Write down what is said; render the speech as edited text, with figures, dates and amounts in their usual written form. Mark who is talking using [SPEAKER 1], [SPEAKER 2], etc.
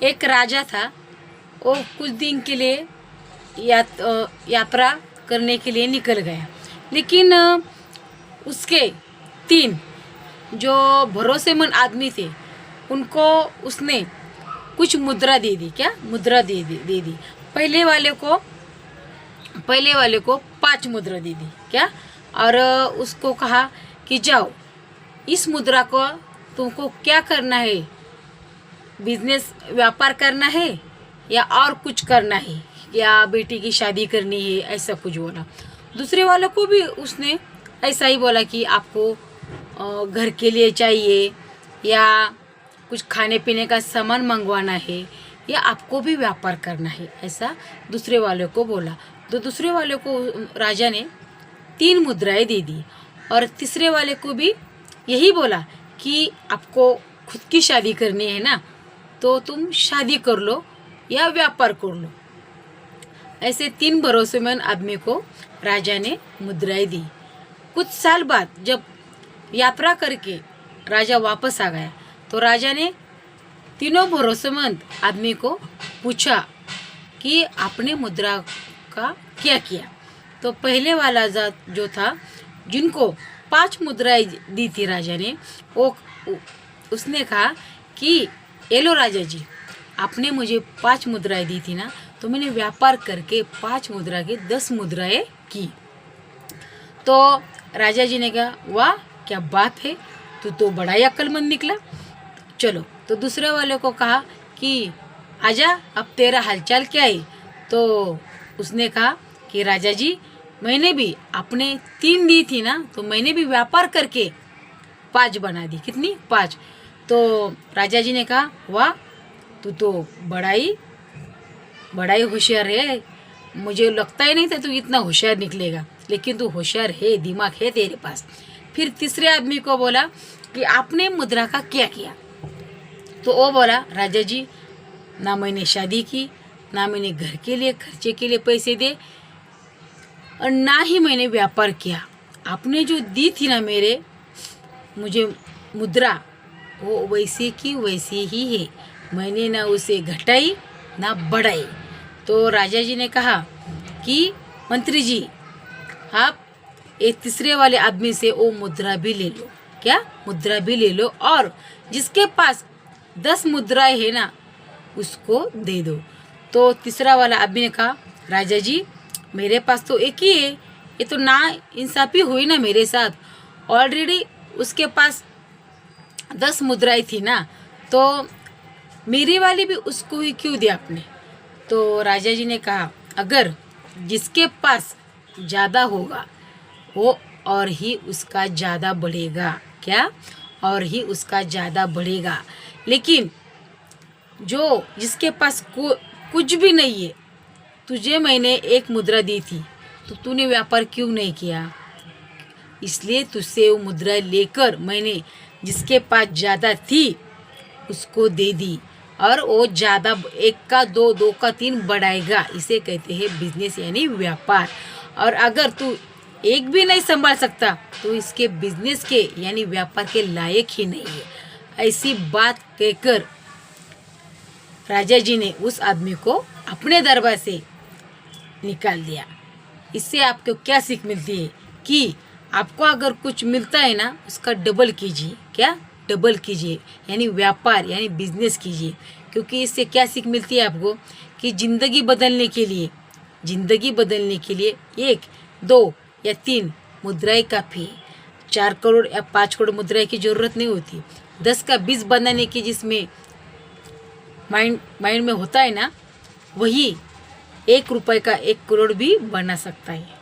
[SPEAKER 1] एक राजा था, वो कुछ दिन के लिए यात्रा करने के लिए निकल गया, लेकिन उसके 3 जो भरोसेमंद आदमी थे उनको उसने कुछ मुद्रा दे दी। क्या मुद्रा दे दी। पहले वाले को 5 मुद्रा दे दी। क्या, और उसको कहा कि जाओ, इस मुद्रा को तुमको क्या करना है, बिजनेस व्यापार करना है या और कुछ करना है, या बेटी की शादी करनी है, ऐसा कुछ बोला। दूसरे वालों को भी उसने ऐसा ही बोला कि आपको घर के लिए चाहिए या कुछ खाने पीने का सामान मंगवाना है या आपको भी व्यापार करना है, ऐसा दूसरे वालों को बोला। तो दूसरे वाले को राजा ने 3 मुद्राएं दे दी और तीसरे वाले को भी यही बोला कि आपको खुद की शादी करनी है ना, तो तुम शादी कर लो या व्यापार कर लो। ऐसे 3 भरोसेमंद आदमी को राजा ने मुद्राएं दी। कुछ साल बाद जब यात्रा करके राजा वापस आ गया तो राजा ने तीनों भरोसेमंद आदमी को पूछा कि आपने मुद्रा का क्या किया। तो पहले वाला जो था, जिनको 5 मुद्राएं दी थी राजा ने, वो उसने कहा कि ये लो राजा जी, आपने मुझे 5 मुद्राएं दी थी ना, तो मैंने व्यापार करके 5 मुद्रा के 10 मुद्राएं की। तो राजा जी ने कहा, वाह क्या बात है, तू तो बड़ा ही अक्लमंद निकला। चलो, तो दूसरे वाले को कहा कि आजा, अब तेरा हालचाल क्या है। तो उसने कहा कि राजा जी, मैंने भी आपने 3 दी थी ना, तो मैंने भी व्यापार करके 5 बना दी। कितनी? 5। तो राजा जी ने कहा, वाह तू तो बड़ा ही होशियार है, मुझे लगता ही नहीं था तू इतना होशियार निकलेगा, लेकिन तू होशियार है, दिमाग है तेरे पास। फिर तीसरे आदमी को बोला कि आपने मुद्रा का क्या किया। तो वो बोला, राजा जी, ना मैंने शादी की, ना मैंने घर के लिए खर्चे के लिए पैसे दे, और ना ही मैंने व्यापार किया। आपने जो दी थी ना मुझे मुद्रा, वो वैसे की वैसे ही है, मैंने ना उसे घटाई ना बढ़ाई। तो राजा जी ने कहा कि मंत्री जी, आप एक तीसरे वाले आदमी से वो मुद्रा भी ले लो। क्या? मुद्रा भी ले लो, और जिसके पास 10 मुद्राएं है ना, उसको दे दो। तो तीसरा वाला आदमी ने कहा, राजा जी, मेरे पास तो एक ही है, ये तो ना इंसाफी हुई ना मेरे साथ। ऑलरेडी उसके पास 10 मुद्राएं थी ना, तो मेरी वाली भी उसको ही क्यों दिया आपने। तो राजा जी ने कहा, अगर जिसके पास ज़्यादा होगा वो और ही उसका ज़्यादा बढ़ेगा। क्या? और ही उसका ज़्यादा बढ़ेगा। लेकिन जिसके पास कुछ भी नहीं है, तुझे मैंने 1 मुद्रा दी थी, तो तूने व्यापार क्यों नहीं किया। इसलिए तुझसे वो मुद्रा लेकर मैंने जिसके पास ज़्यादा थी उसको दे दी, और वो ज़्यादा 1 का 2, 2 का 3 बढ़ाएगा। इसे कहते हैं बिजनेस यानी व्यापार। और अगर तू एक भी नहीं संभाल सकता तो इसके बिजनेस के यानी व्यापार के लायक ही नहीं है। ऐसी बात कहकर राजा जी ने उस आदमी को अपने दरबार से निकाल दिया। इससे आपको क्या सीख मिलती है कि आपको अगर कुछ मिलता है ना, उसका डबल कीजिए। क्या? डबल कीजिए, यानी व्यापार यानी बिजनेस कीजिए। क्योंकि इससे क्या सीख मिलती है आपको कि ज़िंदगी बदलने के लिए 1, 2 या 3 मुद्राएं काफ़ी है। 4 करोड़ या 5 करोड़ मुद्राएं की ज़रूरत नहीं होती। 10 का 20 बनाने की जिसमें माइंड में होता है ना, वही 1 रुपये का 1 करोड़ भी बना सकता है।